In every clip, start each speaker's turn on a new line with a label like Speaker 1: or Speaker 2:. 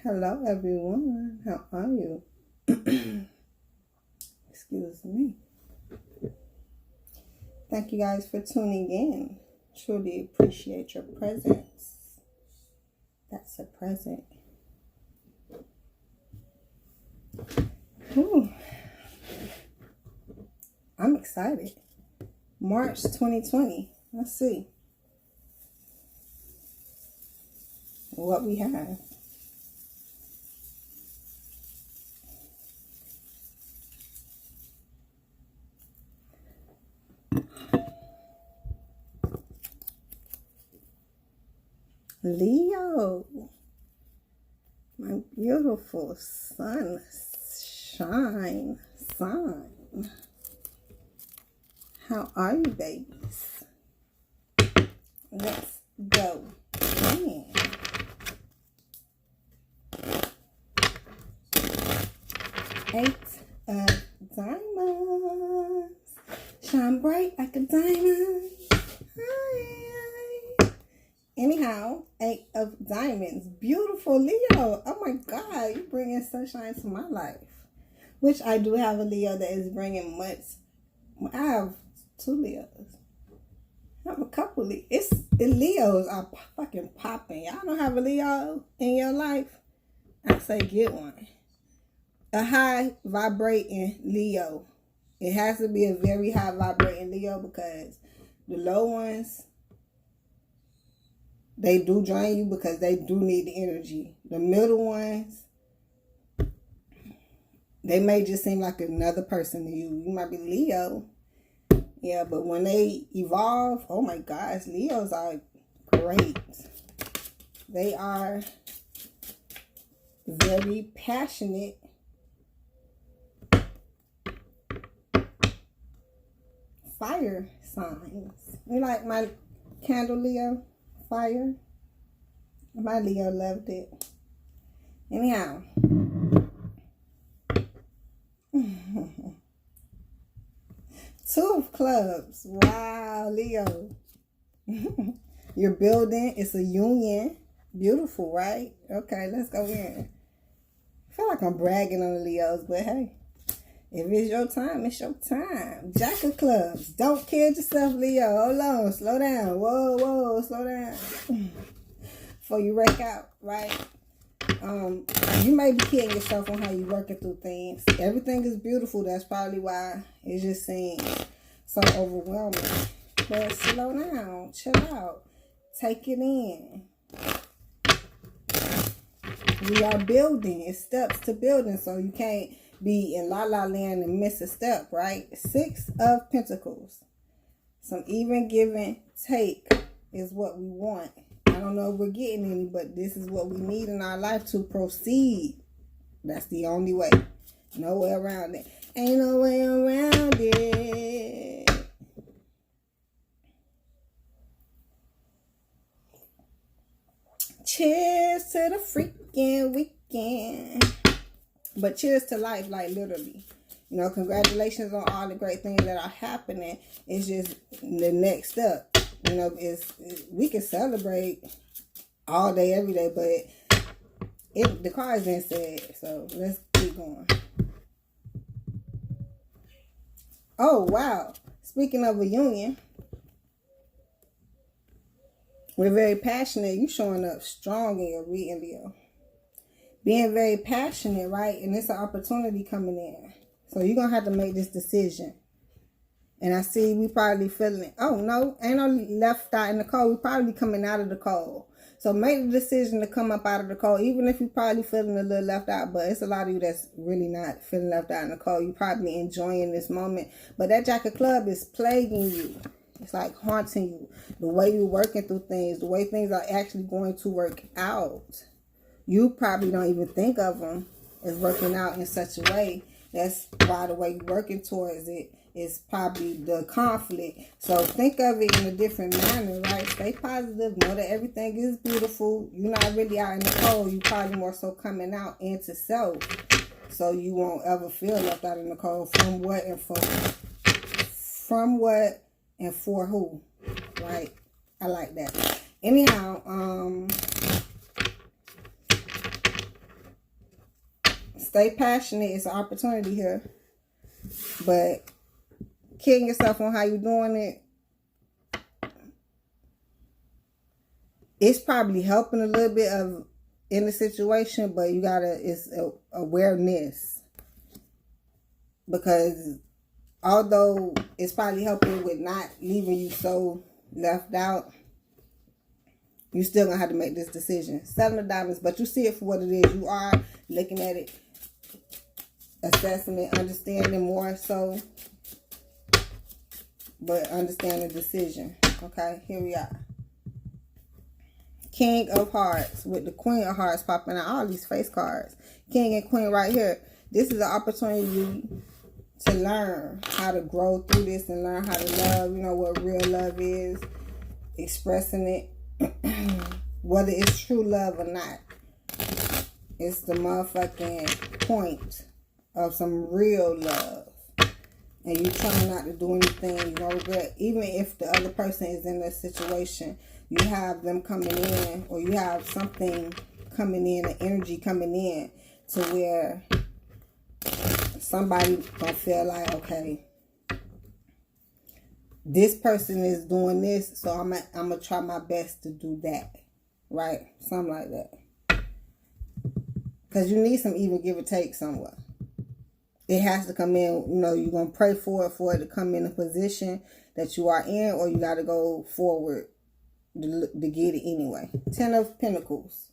Speaker 1: Hello everyone, how are you? Excuse me. Thank you guys for tuning in. Truly appreciate your presence. That's a present. Ooh. I'm excited. March 2020. Let's see what we have. Leo, my beautiful sunshine sign. How are you, babies? Let's go. Man. Eight of diamonds. Shine bright like a diamond. Hi. Anyhow, 8 of diamonds. Beautiful Leo. Oh my God, you're bringing sunshine to my life. Which I do have a Leo that is bringing much. I have 2 Leos. I have a couple Leos. The Leos are fucking popping. Y'all don't have a Leo in your life? I say get one. A high vibrating Leo. It has to be a very high vibrating Leo because the low ones, they do drain you because they do need the energy. The middle ones, they may just seem like another person to you. You might be Leo. Yeah, but when they evolve, oh my gosh, Leos are great. They are very passionate. Fire signs. You like my candle, Leo? Fire. My Leo loved it. Anyhow. 2 of clubs. Wow, Leo. Your building is a union. Beautiful, right? Okay, let's go in. I feel like I'm bragging on the Leos, but hey. If it's your time, it's your time. Jack of clubs. Don't kill yourself, Leo. Hold on. Slow down. Whoa. Slow down. Before you wreck out, right? You may be killing yourself on how you're working through things. Everything is beautiful. That's probably why it just seems so overwhelming. But slow down. Chill out. Take it in. We are building. It's steps to building, so you can't be in la land and miss a step, right? 6 of Pentacles. Some even give and take is what we want. I don't know if we're getting any, but this is what we need in our life to proceed. That's the only way. No way around it. Ain't no way around it. Cheers to the freaking weekend. But cheers to life, like literally. You know, congratulations on all the great things that are happening. It's just the next step. You know, we can celebrate all day, every day, but the card's been said. So let's keep going. Oh, wow. Speaking of a union, we're very passionate. You showing up strong in your reading, Leo. Being very passionate, right? And it's an opportunity coming in. So you're going to have to make this decision. And I see we probably feeling, oh no, ain't no left out in the cold. We probably coming out of the cold. So make the decision to come up out of the cold, even if you're probably feeling a little left out. But it's a lot of you that's really not feeling left out in the cold. You're probably enjoying this moment. But that Jack of Clubs is plaguing you. It's like haunting you. The way you're working through things, the way things are actually going to work out. You probably don't even think of them as working out in such a way. That's why the way you're working towards it is probably the conflict. So think of it in a different manner, right? Stay positive. Know that everything is beautiful. You're not really out in the cold. You're probably more so coming out into self. So you won't ever feel left out in the cold. From what and for? From what and for who? Right? I like that. Anyhow, Stay passionate. It's an opportunity here. But killing yourself on how you're doing it, it's probably helping a little bit of in the situation, but you gotta, it's awareness. Because although it's probably helping with not leaving you so left out, you still gonna have to make this decision. 7 of Diamonds, but you see it for what it is. You are looking at it, assessing it, understanding more so, but understand the decision. Okay, here we are. King of Hearts with the Queen of Hearts popping out. All these face cards. King and Queen right here. This is an opportunity to learn how to grow through this and learn how to love. You know what real love is. Expressing it. Whether it's true love or not. It's the motherfucking point of some real love. And you trying not to do anything you don't regret. Even if the other person is in a situation, you have them coming in, or you have something coming in, an energy coming in, to where somebody gonna feel like, okay, this person is doing this, so I'm gonna try my best to do that, right? Something like that. Because you need some even give or take somewhere. It has to come in, you know, you're going to pray for it to come in a position that you are in, or you got to go forward to get it anyway. 10 of Pentacles,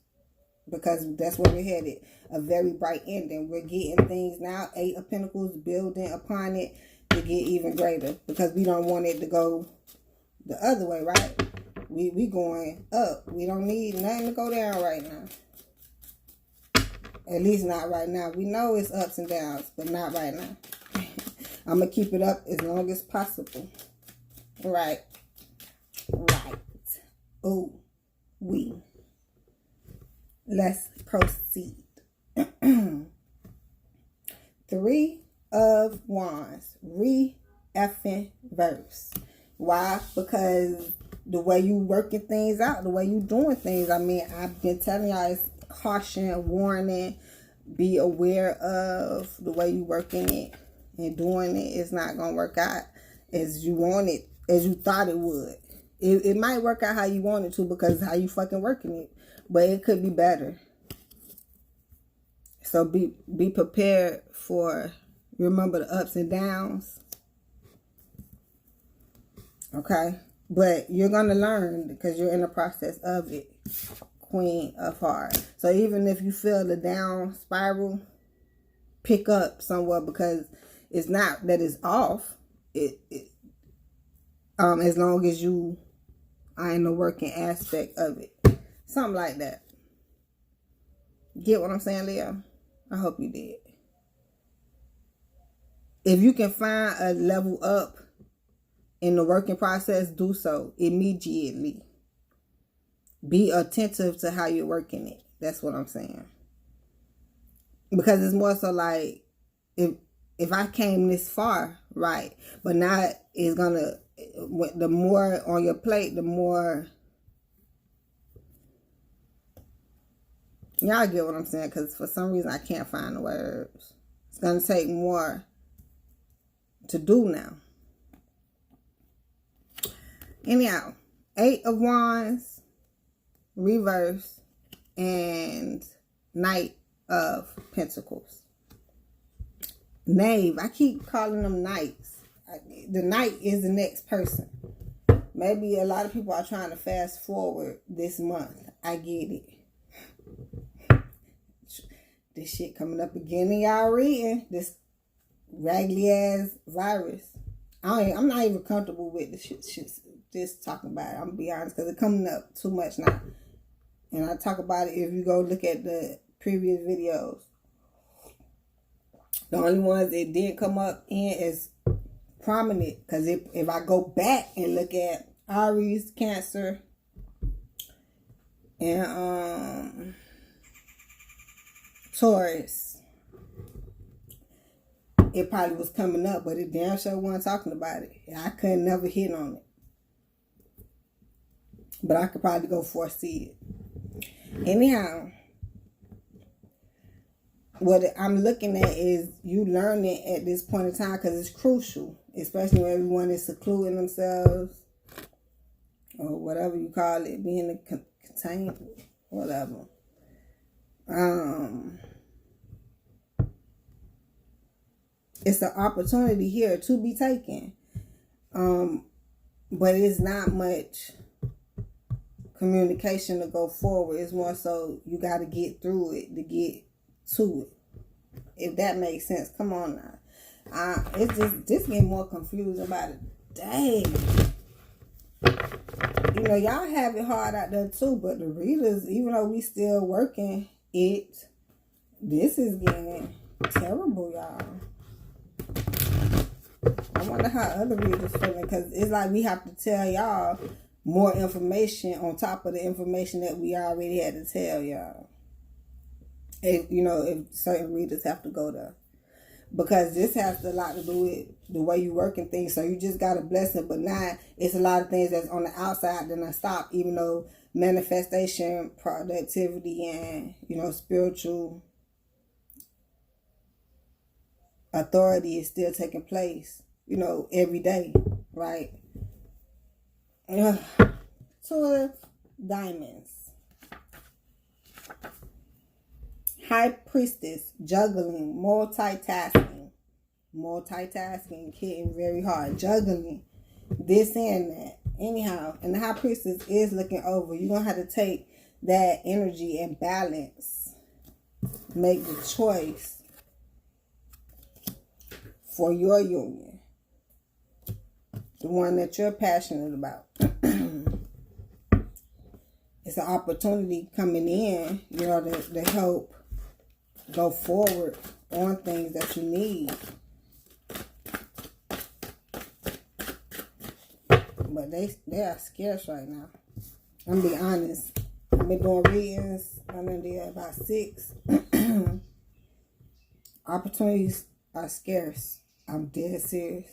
Speaker 1: because that's where we're headed. A very bright ending. We're getting things now. 8 of Pentacles, building upon it to get even greater, because we don't want it to go the other way, right? We going up. We don't need nothing to go down right now. At least not right now. We know it's ups and downs, but not right now. I'm going to keep it up as long as possible. Right. Right. Oh, let's proceed. 3 of Wands. Re-effing verse. Why? Because the way you working things out, the way you doing things, I mean, I've been telling y'all, it's caution, warning, be aware of the way you working it and doing it. It's not gonna work out as you want it, as you thought it would. It might work out how you want it to, because how you fucking working it, but it could be better. So be prepared for, remember the ups and downs. Okay, but you're gonna learn because you're in the process of it. Queen of Hearts. So even if you feel the down spiral, pick up somewhere, because it's not that it's off. As long as you are in the working aspect of it. Something like that. Get what I'm saying, Leo? I hope you did. If you can find a level up in the working process, do so immediately. Be attentive to how you're working it. That's what I'm saying. Because it's more so like, if I came this far, right, but now it's gonna, the more on your plate, the more, y'all get what I'm saying, because for some reason I can't find the words. It's gonna take more to do now. Anyhow, 8 of Wands, reverse, and Knight of Pentacles. Knave. I keep calling them knights. The knight is the next person. Maybe a lot of people are trying to fast forward this month. I get it. This shit coming up again in y'all reading. This raggedy ass virus. I'm not even comfortable with this shit. Just talking about it. I'm gonna be honest, because it's coming up too much now. And I talk about it if you go look at the previous videos. The only ones that did come up in is prominent. Because if I go back and look at Aries, Cancer, and Taurus, it probably was coming up, but it damn sure wasn't talking about it. I couldn't never hit on it. But I could probably go foresee it. Anyhow, what I'm looking at is you learning at this point in time, because it's crucial, especially when everyone is secluding themselves or whatever you call it, being contained, whatever. It's an opportunity here to be taken, but it's not much communication to go forward. It's more so you got to get through it to get to it, if that makes sense. Come on now. It's just getting more confused about it. Dang. You know, y'all have it hard out there too, but the readers, even though we still working it, this is getting terrible, y'all. I wonder how other readers feeling, because it's like we have to tell y'all more information on top of the information that we already had to tell y'all. If, you know, if certain readers have to go there. Because this has a lot to do with the way you work and things. So you just got a blessing, but now it's a lot of things that's on the outside that I stop, even though manifestation, productivity, and, you know, spiritual authority is still taking place, you know, every day, right? Two of Diamonds. High Priestess, juggling, multitasking, hitting very hard, juggling this and that. Anyhow, and the High Priestess is looking over. You're going to have to take that energy and balance, make the choice for your union, the one that you're passionate about. It's an opportunity coming in, you know, to help go forward on things that you need. But they are scarce right now. I'm gonna be honest. I've been doing readings. I'm in there about 6. Opportunities are scarce. I'm dead serious.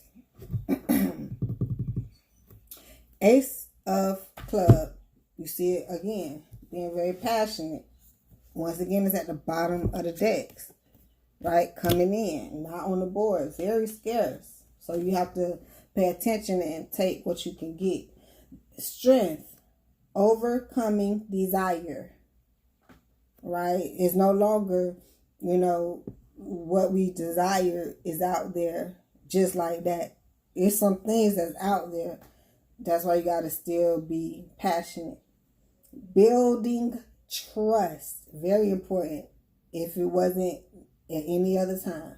Speaker 1: Ace of Club. You see it again. Being very passionate. Once again, it's at the bottom of the decks. Right? Coming in. Not on the board. Very scarce. So you have to pay attention and take what you can get. Strength. Overcoming desire. Right? It's no longer, you know, what we desire is out there just like that. There's some things that's out there. That's why you got to still be passionate. Building trust. Very important. If it wasn't at any other time.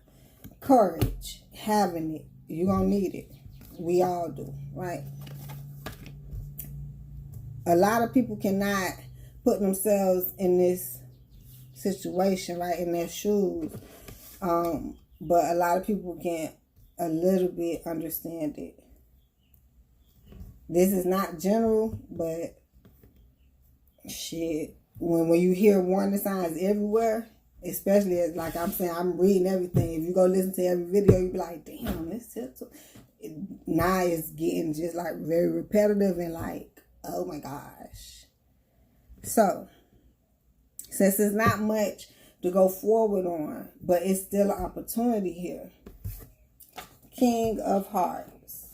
Speaker 1: Courage. Having it. You're going to need it. We all do. Right? A lot of people cannot put themselves in this situation, right? In their shoes. But a lot of people can a little bit understand it. This is not general, but shit, when you hear warning signs everywhere, especially as, like I'm saying, I'm reading everything. If you go listen to every video, you be like, damn, this shit. Now it's getting just like very repetitive and like, oh my gosh. So, since there's not much to go forward on, but it's still an opportunity here. King of Hearts.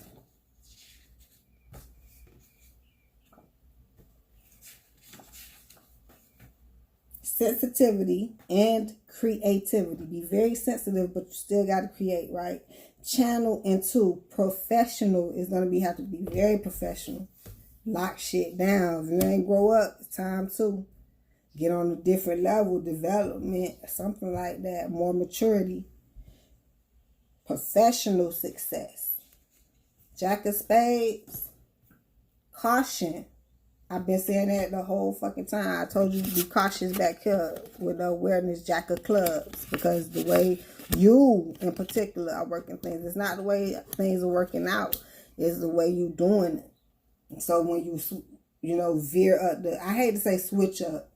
Speaker 1: Sensitivity and creativity. Be very sensitive, but you still got to create, right? Channel into professional is going to have to be very professional. Lock shit down. If you ain't grow up, it's time to get on a different level, development, something like that, more maturity. Professional success. Jack of Spades. Caution. I've been saying that the whole fucking time. I told you to be cautious back here with the awareness, Jack of Clubs, because the way you in particular are working things, it's not the way things are working out, it's the way you doing it. So when you know, veer up I hate to say switch up.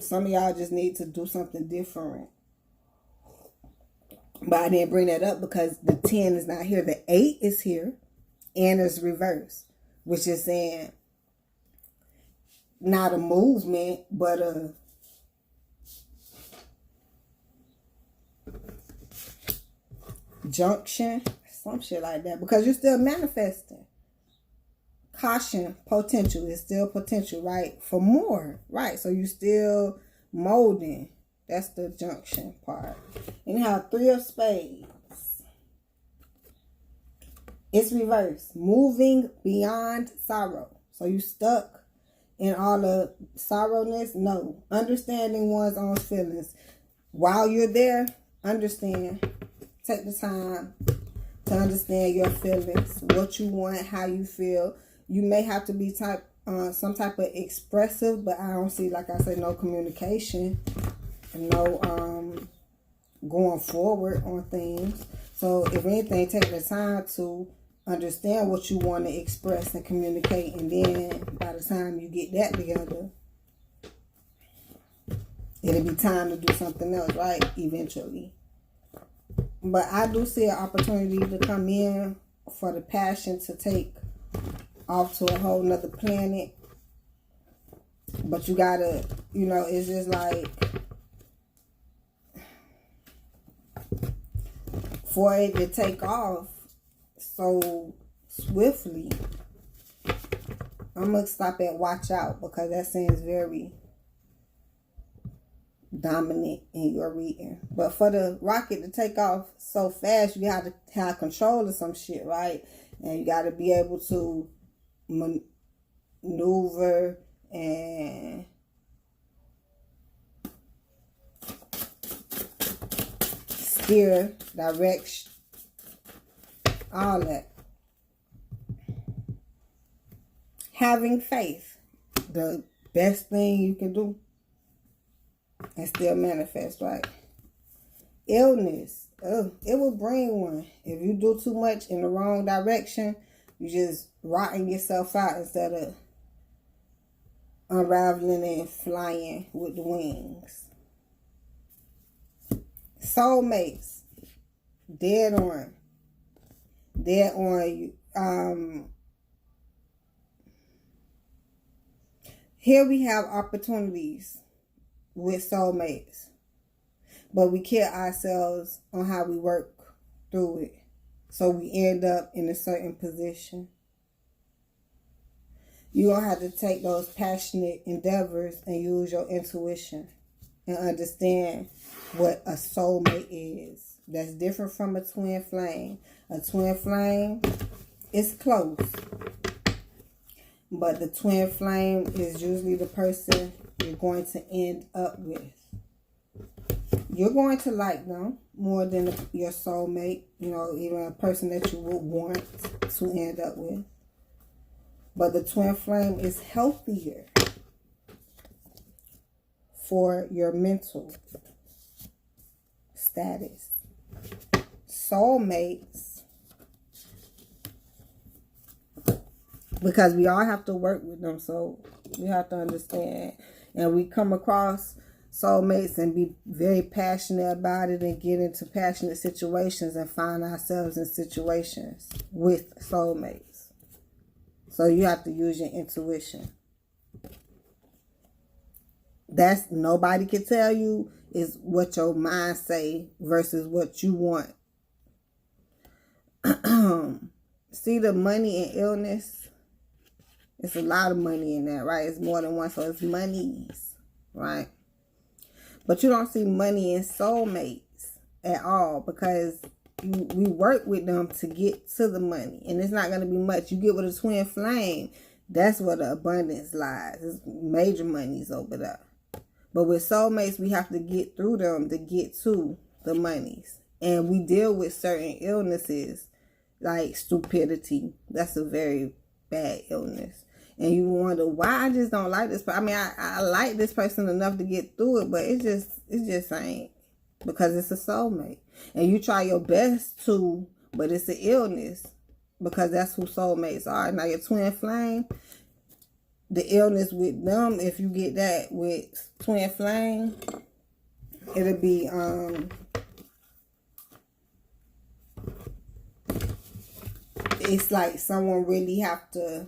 Speaker 1: Some of y'all just need to do something different. But I didn't bring that up because the 10 is not here. The 8 is here and it's reversed, which is saying not a movement, but junction, some shit like that, because you're still manifesting. Caution, potential is still potential, right? For more, right? So you still molding. That's the junction part. And you have 3 of spades. It's reversed. Moving beyond sorrow. So you stuck in all the sorrowness? No. Understanding one's own feelings. While you're there, understand. Take the time to understand your feelings, what you want, how you feel. You may have to be some type of expressive, but I don't see, like I said, no communication, no going forward on things. So if anything, take the time to understand what you want to express and communicate, and then by the time you get that together, it'll be time to do something else, right? Eventually. But I do see an opportunity to come in for the passion to take off to a whole nother planet. But you gotta, it's just like, for it to take off so swiftly, I'm gonna stop at watch out, because that seems very dominant in your reading. But for the rocket to take off so fast, you have to have control of some shit, right? And you got to be able to maneuver and steer, direct, all that. Having faith, the best thing you can do, and still manifest, right? Illness, it will bring one. If you do too much in the wrong direction, you just rotting yourself out instead of unraveling and flying with the wings. Soulmates, dead on you. Here we have opportunities with soulmates, but we kill ourselves on how we work through it, so we end up in a certain position. You're gonna have to take those passionate endeavors and use your intuition and understand what a soulmate is. That's different from a twin flame. A twin flame is close, but the twin flame is usually the person you're going to end up with. You're going to like them more than your soulmate, even a person that you would want to end up with. But the twin flame is healthier for your mental status. Soulmates, because we all have to work with them, so we have to understand. And we come across soulmates and be very passionate about it and get into passionate situations and find ourselves in situations with soulmates. So you have to use your intuition. That's, nobody can tell you, is what your mind say versus what you want. See, the money and illness, it's a lot of money in that, right? It's more than one, so it's monies, right? But you don't see money in soulmates at all, because we work with them to get to the money, and it's not going to be much. You get with a twin flame, that's where the abundance lies. It's major monies over there. But with soulmates, we have to get through them to get to the monies. And we deal with certain illnesses like stupidity. That's a very bad illness. And you wonder why I just don't like this. I mean, I like this person enough to get through it, but it just ain't, because it's a soulmate. And you try your best to, but it's an illness, because that's who soulmates are. Now your twin flame, the illness with them, if you get that with twin flame, it'll be it's like someone really have to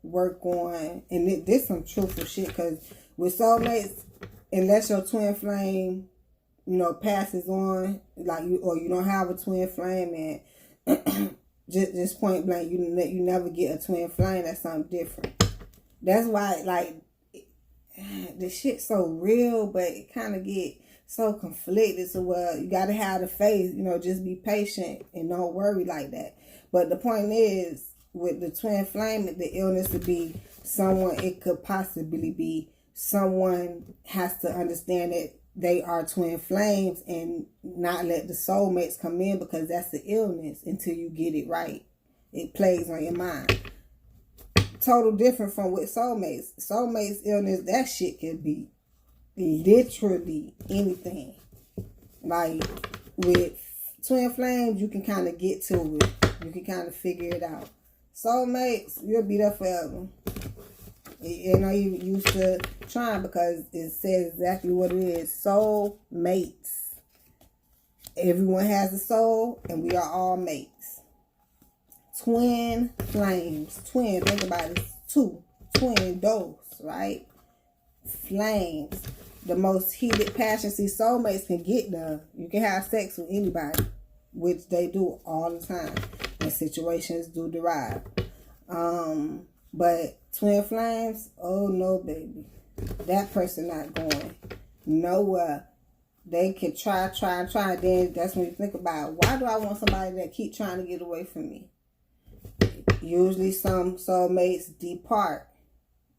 Speaker 1: work on, and this some truthful shit, because with soulmates, unless your twin flame passes on, like or you don't have a twin flame, and just point blank, you never get a twin flame, that's something different. That's why, like, the shit's so real, but it kind of get so conflicted. So, well, you got to have the faith, just be patient and don't worry like that. But the point is, with the twin flame, the illness would be someone, it could possibly be someone has to understand that they are twin flames and not let the soulmates come in, because that's the illness until you get it right. It plays on your mind. Total different from with soulmates. Soulmates illness, that shit can be literally anything. Like with twin flames, you can kind of get to it. You can kind of figure it out. Soulmates, you'll be there forever. You used to trying, because it says exactly what it is. Soulmates. Everyone has a soul, and we are all mates. Twin flames. Twin, think about it. Two. Twin dose, right? Flames. The most heated passion. See, soulmates can get there. You can have sex with anybody, which they do all the time. And situations do derive. But twin flames, oh no, baby. That person not going nowhere. They can try. Then that's when you think about, why do I want somebody that keep trying to get away from me? Usually some soulmates depart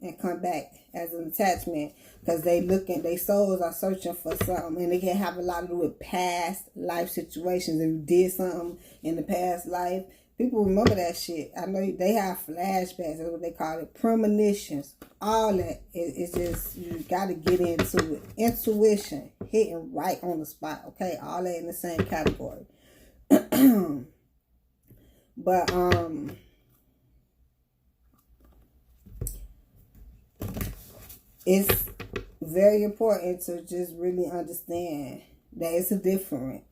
Speaker 1: and come back as an attachment, because they souls are searching for something, and it can have a lot to do with past life situations. If you did something in the past life, people remember that shit. I know they have flashbacks. That's what they call it. Premonitions. All that. It's just, you got to get into it. Intuition. Hitting right on the spot. Okay? All that in the same category. But, it's very important to just really understand that it's a difference.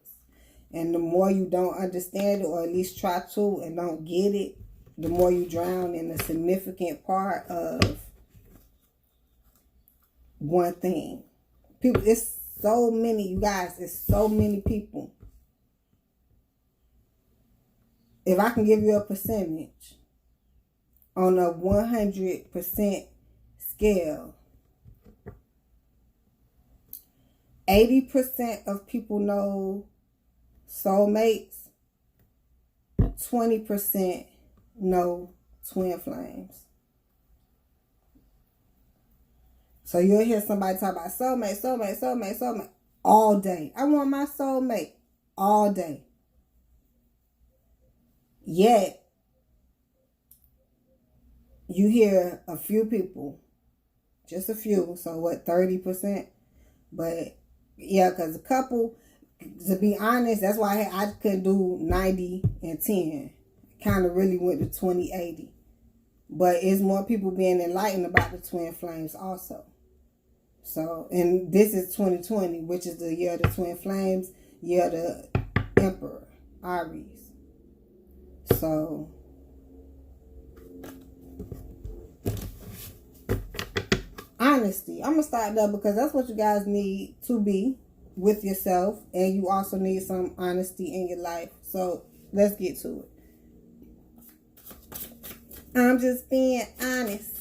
Speaker 1: And the more you don't understand it, or at least try to, and don't get it, the more you drown in a significant part of one thing. People, it's so many, you guys, it's so many people. If I can give you a percentage on a 100% scale, 80% of people know soulmates, 20% know twin flames. So you'll hear somebody talk about soulmate all day. I want my soulmate all day. Yet, you hear a few people, just a few, so what, 30%? But yeah, because a couple, to be honest, that's why I couldn't do 90 and 10. Kind of really went to 20-80. But it's more people being enlightened about the twin flames also. So, and this is 2020, which is the year of the twin flames, year of the Emperor, Aries. So, honesty. I'm going to start there, because that's what you guys need to be with yourself. And you also need some honesty in your life. So, let's get to it. I'm just being honest.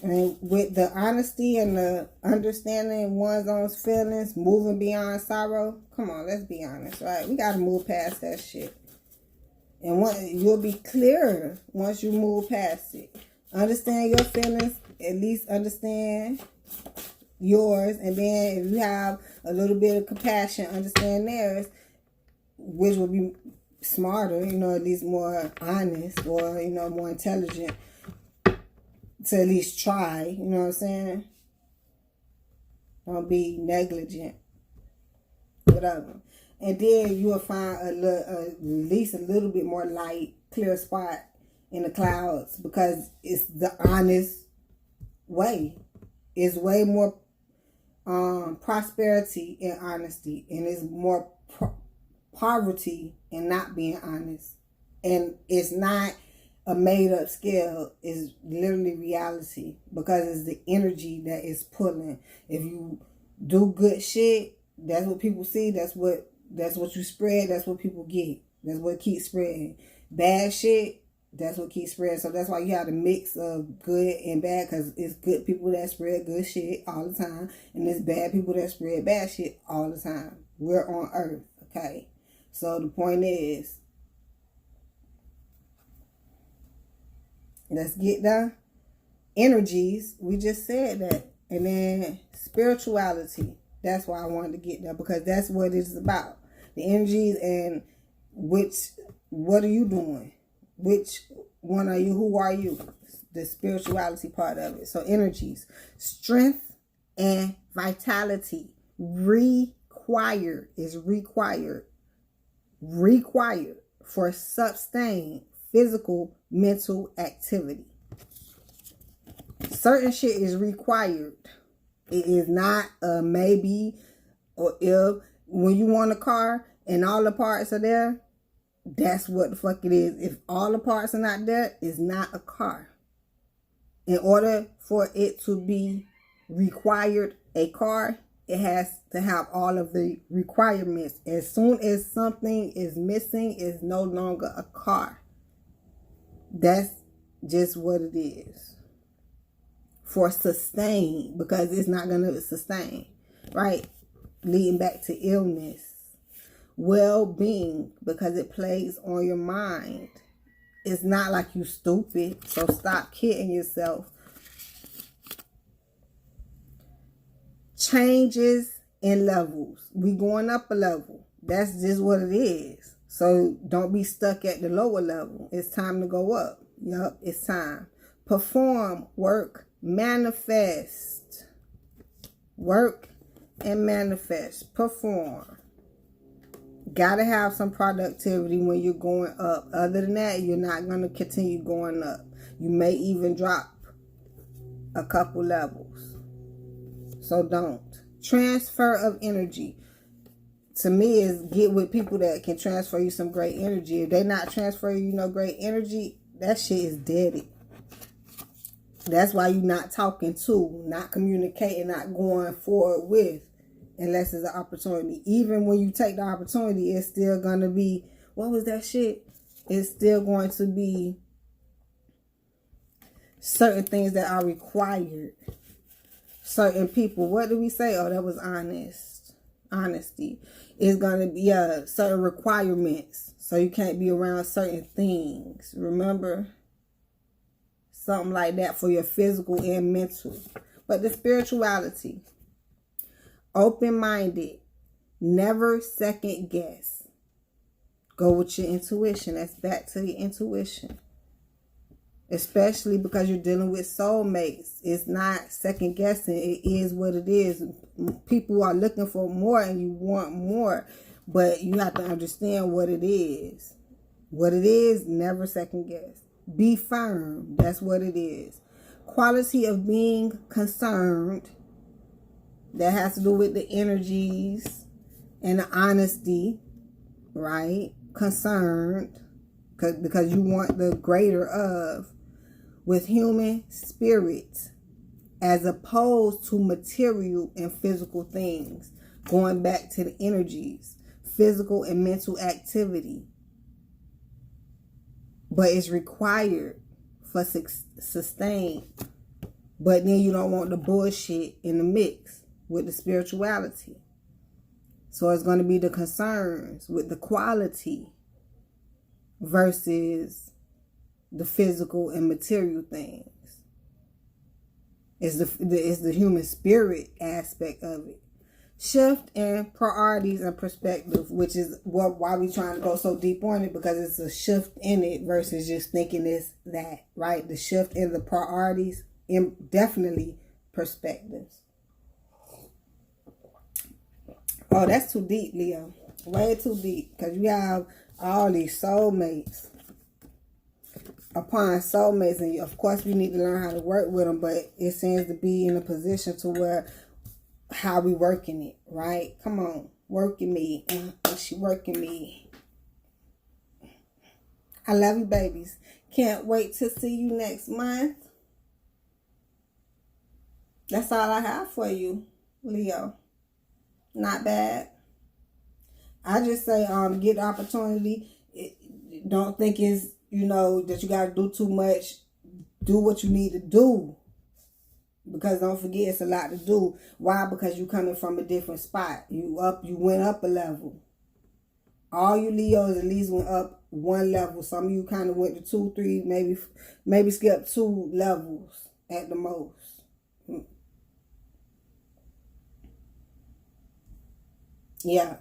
Speaker 1: And with the honesty and the understanding one's own feelings, moving beyond sorrow, come on, let's be honest, right? We got to move past that shit. And you'll be clearer once you move past it. Understand your feelings, at least understand yours. And then if you have a little bit of compassion, understand theirs, which will be smarter, at least more honest, or, more intelligent. To at least try, you know what I'm saying? Don't be negligent. Whatever. And then you will find at least a little bit more light, clear spot in the clouds, because it's the honest way. It's way more prosperity in honesty, and it's more poverty in not being honest. And it's not a made up scale. It's literally reality, because it's the energy that is pulling. If you do good shit, that's what people see. That's what you spread. That's what people get. That's what keeps spreading. Bad shit, that's what keeps spreading. So that's why you have a mix of good and bad, because it's good people that spread good shit all the time, and it's bad people that spread bad shit all the time. We're on earth, okay? So the point is, let's get the energies. We just said that. And then spirituality. That's why I wanted to get there, because that's what it's about. The energies, and what are you doing? Which one are you? Who are you? The spirituality part of it. So energies. Strength and vitality. Required for sustained physical, mental activity. Certain shit is required. It is not a maybe or if. When you want a car and all the parts are there, that's what the fuck it is. If all the parts are not there, it's not a car. In order for it to be required a car, it has to have all of the requirements. As soon as something is missing, it's no longer a car. That's just what it is. For sustain, because it's not going to sustain, right? Leading back to illness. Well-being, because it plays on your mind. It's not like you stupid, so stop kidding yourself. Changes in levels. We going up a level. That's just what it is. So don't be stuck at the lower level. It's time to go up. Yup, it's time. Perform, work, manifest. Work and manifest. Perform. Gotta have some productivity when you're going up. Other than that, you're not going to continue going up. You may even drop a couple levels. So don't. Transfer of energy. To me, is get with people that can transfer you some great energy. If they not transferring you no great energy, that shit is dead. That's why you're not talking to, not communicating, not going forward with, unless it's an opportunity. Even when you take the opportunity, it's still going to be, what was that shit? It's still going to be certain things that are required. Certain people, what did we say? Oh, that was honesty. It's going to be certain requirements. So you can't be around certain things. Remember? Something like that for your physical and mental. But the spirituality. Open-minded. Never second guess. Go with your intuition. That's back to your intuition. Especially because you're dealing with soulmates. It's not second guessing. It is what it is. People are looking for more and you want more. But you have to understand what it is. What it is, never second guess. Be firm. That's what it is. Quality of being concerned. That has to do with the energies and the honesty. Right? Concerned. Because you want the greater of. With human spirit. As opposed to material and physical things. Going back to the energies. Physical and mental activity. But it's required for sustain. But then you don't want the bullshit in the mix with the spirituality. So it's going to be the concerns with the quality versus the physical and material things. It's the human spirit aspect of it. Shift in priorities and perspective, which is why we're trying to go so deep on it, because it's a shift in it versus just thinking this, that, right? The shift in the priorities and definitely perspectives. Oh, that's too deep, Leo. Way too deep, because you have all these soulmates upon soulmates, and of course we need to learn how to work with them, but it seems to be in a position to where how we working it, right? Come on, working me. She working me. I love you, babies. Can't wait to see you next month. That's all I have for you, Leo. Not bad. I just say, get the opportunity. Don't think it's, that you got to do too much. Do what you need to do. Because don't forget, it's a lot to do. Why? Because you coming from a different spot. You went up a level. All you Leos at least went up one level. Some of you kind of went to 2, 3, maybe skipped 2 levels at the most. Yeah.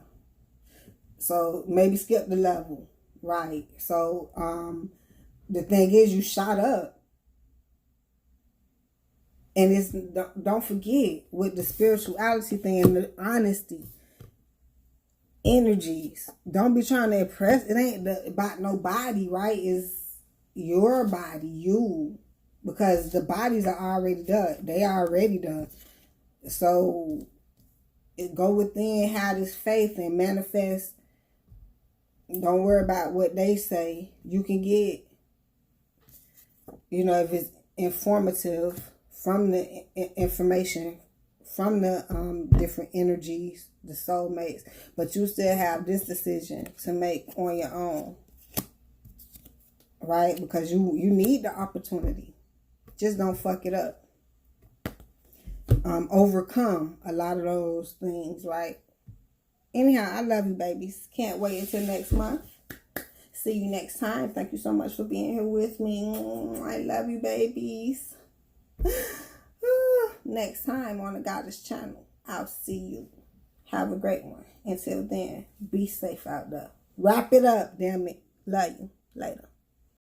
Speaker 1: So maybe skip the level. Right. So the thing is, you shot up. And it's, don't forget, with the spirituality thing and the honesty, energies, don't be trying to impress. It ain't about nobody, right? It's your body, you. Because the bodies are already done. They are already done. So go within, have this faith and manifest. Don't worry about what they say. You can get, if it's informative, from the information, from the different energies, the soulmates, but you still have this decision to make on your own, right? Because you need the opportunity. Just don't fuck it up. Overcome a lot of those things, right? Anyhow, I love you, babies. Can't wait until next month. See you next time. Thank you so much for being here with me. I love you, babies. Next time on the Goddess channel, I'll see you. Have a great one. Until then, be safe out there. Wrap it up, damn it. Love you. Later.